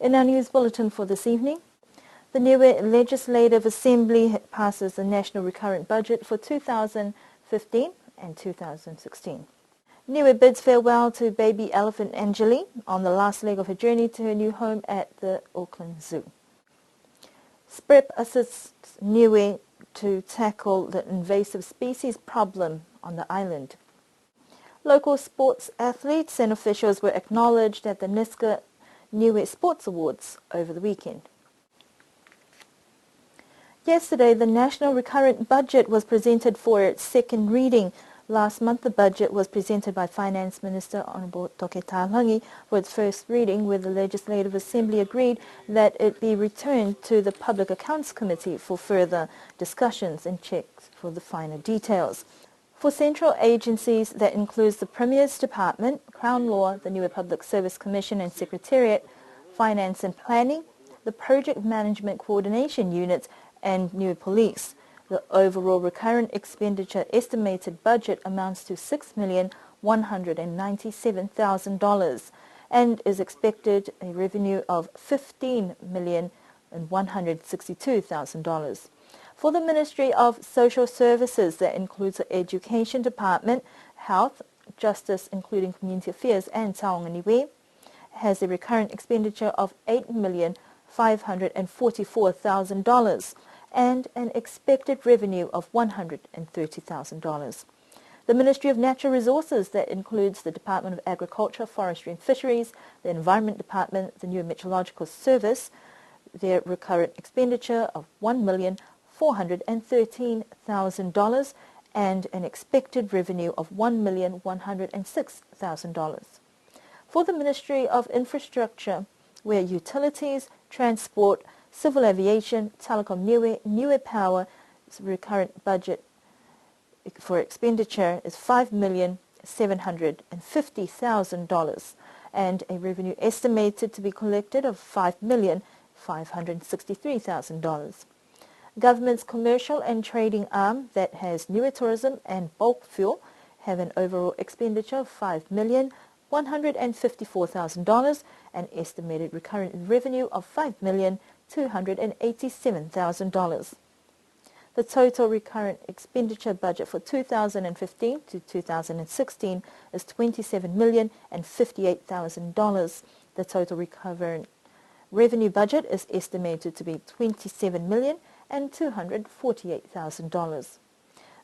In our news bulletin for this evening, the Niue Legislative Assembly passes the National Recurrent Budget for 2015 and 2016. Niue bids farewell to baby elephant Anjalis on the last leg of her journey to her new home at the Auckland Zoo. SPREP assists Niue to tackle the invasive species problem on the island. Local sports athletes and officials were acknowledged at the Niska Niue Sports Awards over the weekend. Yesterday, the National Recurrent Budget was presented for its second reading. Last month, the budget was presented by Finance Minister Honourable Toke Talangi for its first reading, where the Legislative Assembly agreed that it be returned to the Public Accounts Committee for further discussions and checks for the finer details. For central agencies, that includes the Premier's Department, Crown Law, the Niue Public Service Commission and Secretariat, Finance and Planning, the Project Management Coordination Units and Niue Police. The overall recurrent expenditure estimated budget amounts to $6,197,000 and is expected a revenue of $15,162,000. For the Ministry of Social Services, that includes the Education Department, Health, Justice, including Community Affairs and Taonga Niue, has a recurrent expenditure of $8,544,000 and an expected revenue of $130,000. The Ministry of Natural Resources, that includes the Department of Agriculture, Forestry and Fisheries, the Environment Department, the Niue Meteorological Service, their recurrent expenditure of $1,413,000 and an expected revenue of $1,106,000. For the Ministry of Infrastructure, where utilities, transport, civil aviation, Telecom Niue, Niue Power, recurrent budget for expenditure is $5,750,000 and a revenue estimated to be collected of $5,563,000. Government's commercial and trading arm, that has Niue Tourism and Bulk Fuel, have an overall expenditure of $5,154,000 and estimated recurrent revenue of $5,287,000. The total recurrent expenditure budget for 2015 to 2016 is $27,058,000. The total recurrent revenue budget is estimated to be $27,248,000.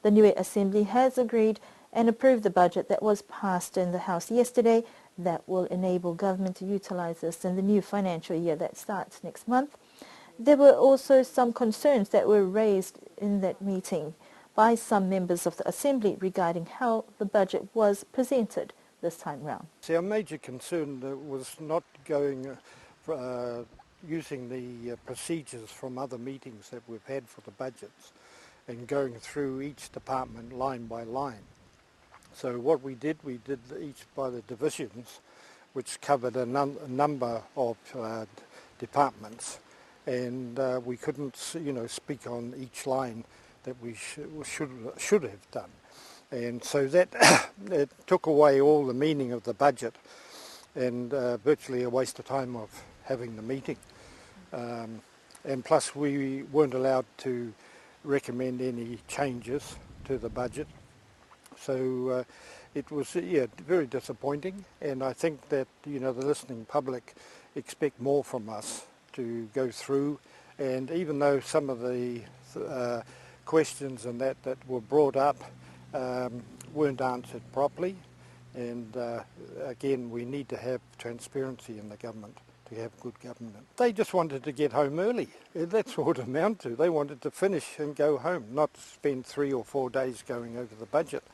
The Niue Assembly has agreed and approved the budget that was passed in the House yesterday that will enable government to utilize this in the new financial year that starts next month. There were also some concerns that were raised in that meeting by some members of the Assembly regarding how the budget was presented this time round. So our major concern was not going using the procedures from other meetings that we've had for the budgets and going through each department line by line. So what we did each by the divisions, which covered a number of departments, and we couldn't, speak on each line that we should have done, and so that it took away all the meaning of the budget, and virtually a waste of time of having the meeting. And plus, we weren't allowed to recommend any changes to the budget. So it was, very disappointing, and I think that, the listening public expect more from us to go through, and even though some of the questions and that were brought up weren't answered properly, and again, we need to have transparency in the government to have good government. They just wanted to get home early. That's what it amounted to. They wanted to finish and go home, not spend 3 or 4 days going over the budget.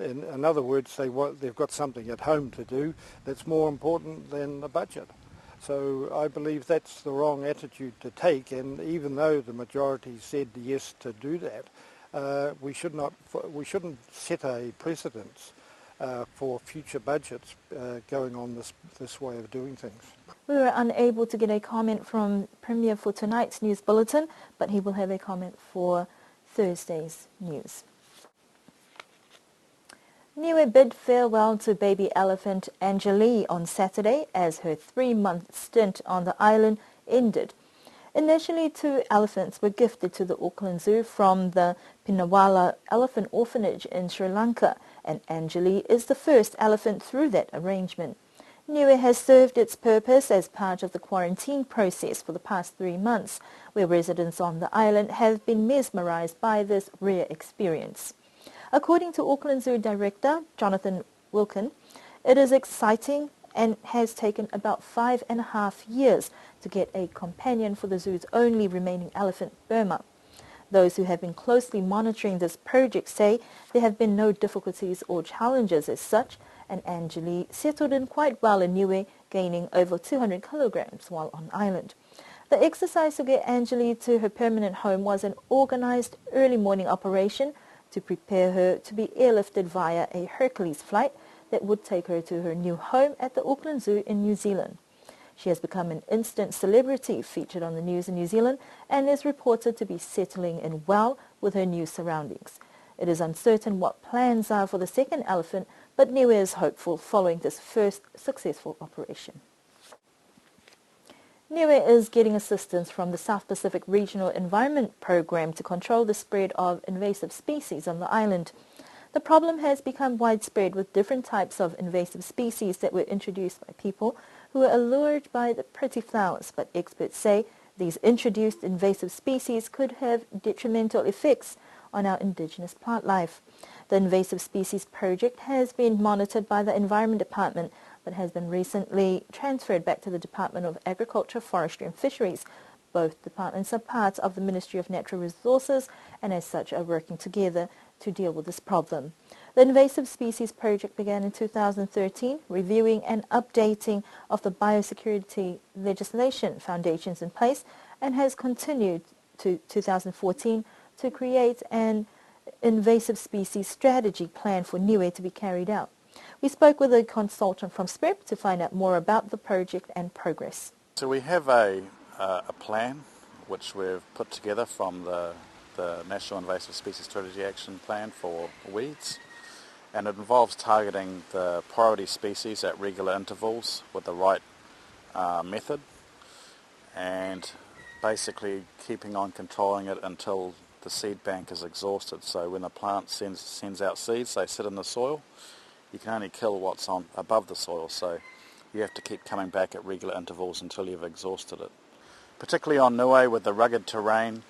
In other words, they've got something at home to do that's more important than the budget. So I believe that's the wrong attitude to take, and even though the majority said yes to do that, we shouldn't set a precedence for future budgets going on this way of doing things. We were unable to get a comment from Premier for tonight's news bulletin, but he will have a comment for Thursday's news. Niue bid farewell to baby elephant Anjalis on Saturday as her 3-month stint on the island ended. Initially, 2 elephants were gifted to the Auckland Zoo from the Pinawala Elephant Orphanage in Sri Lanka, and Anjalis is the first elephant through that arrangement. Niue has served its purpose as part of the quarantine process for the past 3 months, where residents on the island have been mesmerized by this rare experience. According to Auckland Zoo Director Jonathan Wilkin, it is exciting and has taken about 5.5 years to get a companion for the zoo's only remaining elephant, Burma. Those who have been closely monitoring this project say there have been no difficulties or challenges as such, and Anjalis settled in quite well in Niue, gaining over 200 kilograms while on island. The exercise to get Anjalis to her permanent home was an organized early morning operation to prepare her to be airlifted via a Hercules flight that would take her to her new home at the Auckland Zoo in New Zealand. She has become an instant celebrity featured on the news in New Zealand and is reported to be settling in well with her new surroundings. It is uncertain what plans are for the second elephant, but Niue is hopeful following this first successful operation. Niue is getting assistance from the South Pacific Regional Environment Program to control the spread of invasive species on the island. The problem has become widespread with different types of invasive species that were introduced by people who were allured by the pretty flowers, but experts say these introduced invasive species could have detrimental effects on our indigenous plant life. The Invasive Species project has been monitored by the Environment Department, but has been recently transferred back to the Department of Agriculture, Forestry and Fisheries. Both departments are parts of the Ministry of Natural Resources and as such are working together to deal with this problem. The Invasive Species project began in 2013, reviewing and updating of the biosecurity legislation foundations in place, and has continued to 2014 to create an invasive species strategy plan for Niue to be carried out. We spoke with a consultant from SPREP to find out more about the project and progress. So we have a plan which we've put together from the National Invasive Species Strategy Action Plan for weeds, and it involves targeting the priority species at regular intervals with the right method, and basically keeping on controlling it until the seed bank is exhausted. So when the plant sends out seeds, they sit in the soil. You can only kill what's on above the soil, so you have to keep coming back at regular intervals until you've exhausted it. Particularly on Niue with the rugged terrain,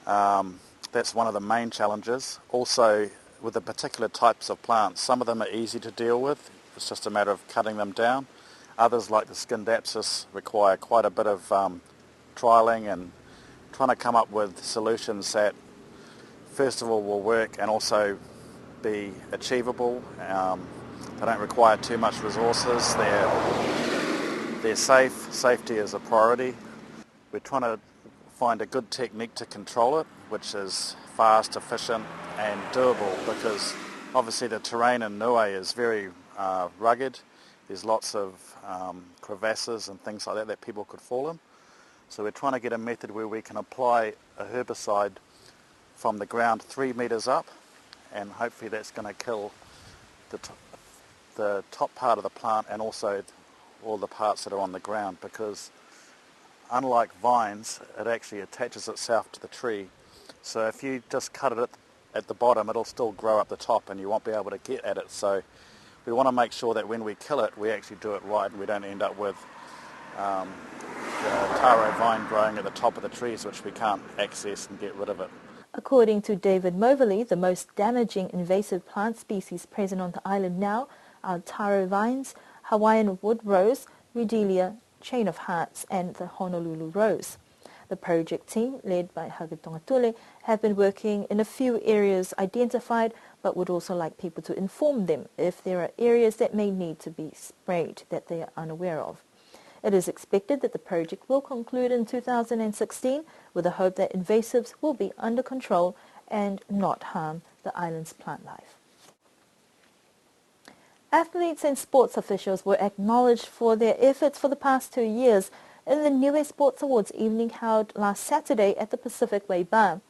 that's one of the main challenges. Also with the particular types of plants, some of them are easy to deal with, it's just a matter of cutting them down. Others, like the Scindapsus, require quite a bit of trialling and trying to come up with solutions that first of all will work and also be achievable. They don't require too much resources. They're safe. Safety is a priority. We're trying to find a good technique to control it, which is fast, efficient and doable, because obviously the terrain in Niue is very rugged. There's lots of crevasses and things like that people could fall in. So we're trying to get a method where we can apply a herbicide from the ground 3 metres up, and hopefully that's going to kill the top part of the plant and also all the parts that are on the ground, because unlike vines, it actually attaches itself to the tree. So if you just cut it at the bottom, it'll still grow up the top and you won't be able to get at it. So we want to make sure that when we kill it, we actually do it right and we don't end up with the taro vine growing at the top of the trees, which we can't access and get rid of it. According to David Moverley, the most damaging invasive plant species present on the island now are taro vines, Hawaiian wood rose, Rudelia, chain of hearts and the Honolulu rose. The project team, led by Hagetongatule, have been working in a few areas identified, but would also like people to inform them if there are areas that may need to be sprayed that they are unaware of. It is expected that the project will conclude in 2016 with the hope that invasives will be under control and not harm the island's plant life. Athletes and sports officials were acknowledged for their efforts for the past 2 years in the Niue Sports Awards evening held last Saturday at the Pacific Way Bar.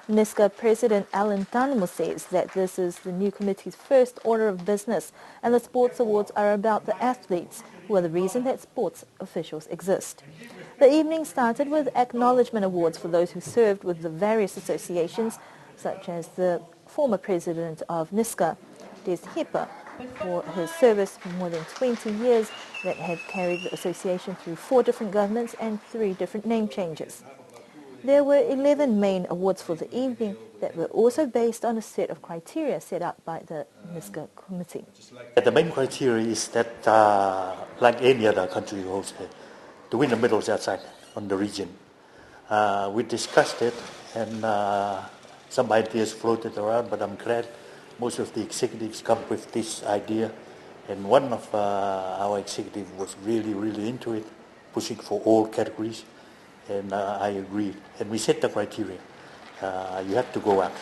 NISCA President Alentano says that this is the new committee's first order of business, and the sports awards are about the athletes, who are the reason that sports officials exist. The evening started with acknowledgement awards for those who served with the various associations, such as the former president of NISCA, Des Hepa, for his service for more than 20 years that had carried the association through 4 different governments and 3 different name changes. There were 11 main awards for the evening that were also based on a set of criteria set out by the NISCA committee. The main criteria is that, like any other country holds, to win the medals outside on the region. We discussed it, and some ideas floated around, but I'm glad most of the executives come with this idea. And one of our executives was really into it, pushing for all categories. And I agreed. And we set the criteria. You have to go out,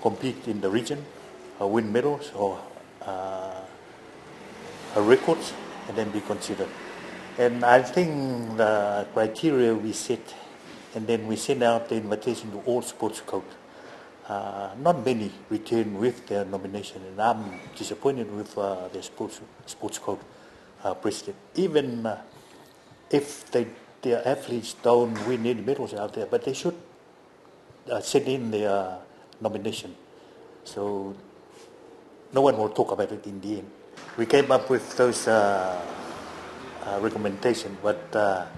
compete in the region, win medals or records, and then be considered. And I think the criteria we set, and then we send out the invitation to all sports codes. Not many return with their nomination, and I'm disappointed with the sports code president. Even if their athletes don't win any medals out there, but they should send in their nomination. So no one will talk about it in the end. We came up with those recommendations, but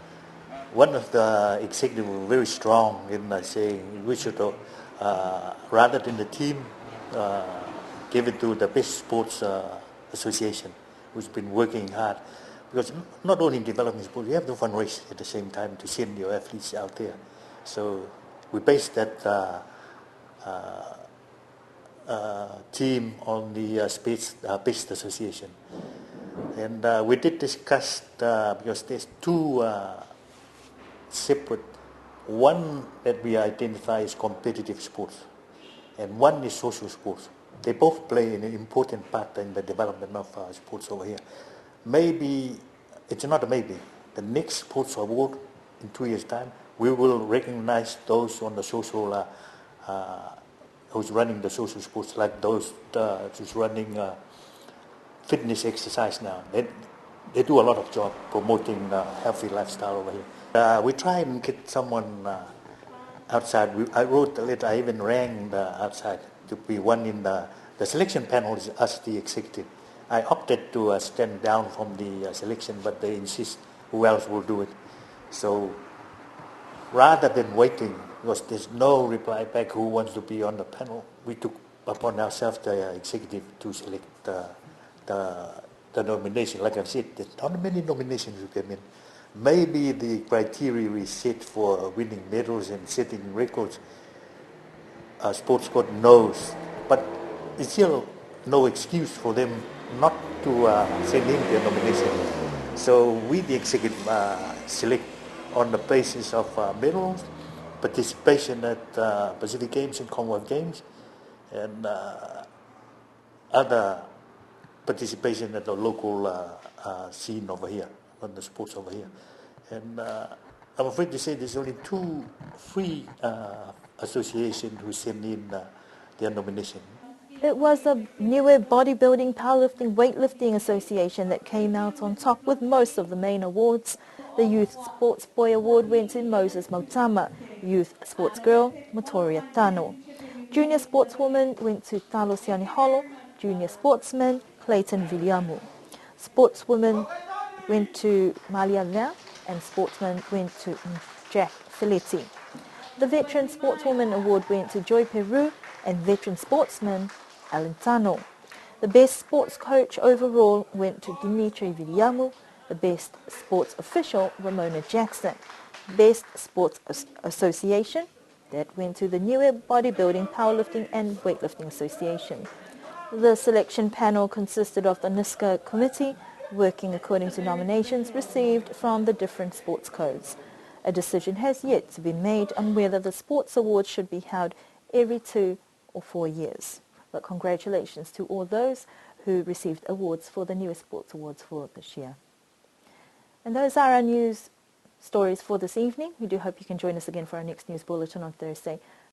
one of the executives was very strong in saying we should, rather than the team, give it to the best sports association, who's been working hard. Because not only in developing sport, you have to fundraise at the same time to send your athletes out there. So we based that team on the best association. And we did discuss, because there's 2 separate, one that we identify as competitive sports, and one is social sports. They both play an important part in the development of sports over here. Maybe, it's not a maybe, the next sports award in 2 years' time, we will recognize those on the social, who's running the social sports, like those who's running fitness exercise now. They do a lot of job promoting healthy lifestyle over here. We try and get someone outside. I wrote a letter, I even rang outside to be one in the selection panel is us, the executive. I opted to stand down from the selection, but they insist who else will do it. So rather than waiting, because there's no reply back who wants to be on the panel, we took upon ourselves, the executive, to select the nomination. Like I said, there's not many nominations who came in. Maybe the criteria we set for winning medals and setting records, sports code knows, but it's still no excuse for them not to send in their nomination. So we, the executive, select on the basis of medals, participation at Pacific Games and Commonwealth Games, and other participation at the local scene over here, on the sports over here. And I'm afraid to say there's only 2 free associations who send in their nomination. It was the newer Bodybuilding, Powerlifting, Weightlifting Association that came out on top with most of the main awards. The Youth Sports Boy Award went to Moses Mautama, Youth Sports Girl, Motoria Tano. Junior Sportswoman went to Talo Sianiholo, Junior Sportsman, Clayton Villiamu. Sportswoman went to Malia Vin, and Sportsman went to Jack Filetti. The Veteran Sportswoman Award went to Joy Peru and Veteran Sportsman Alentano. The Best Sports Coach overall went to Dimitri Villiamu. The Best Sports Official, Ramona Jackson. Best Sports Association, that went to the newer Bodybuilding, Powerlifting and Weightlifting Association. The selection panel consisted of the NISCA committee, working according to nominations received from the different sports codes. A decision has yet to be made on whether the sports awards should be held every 2 or 4 years. But congratulations to all those who received awards for the newest sports awards for this year. And those are our news stories for this evening. We do hope you can join us again for our next news bulletin on Thursday.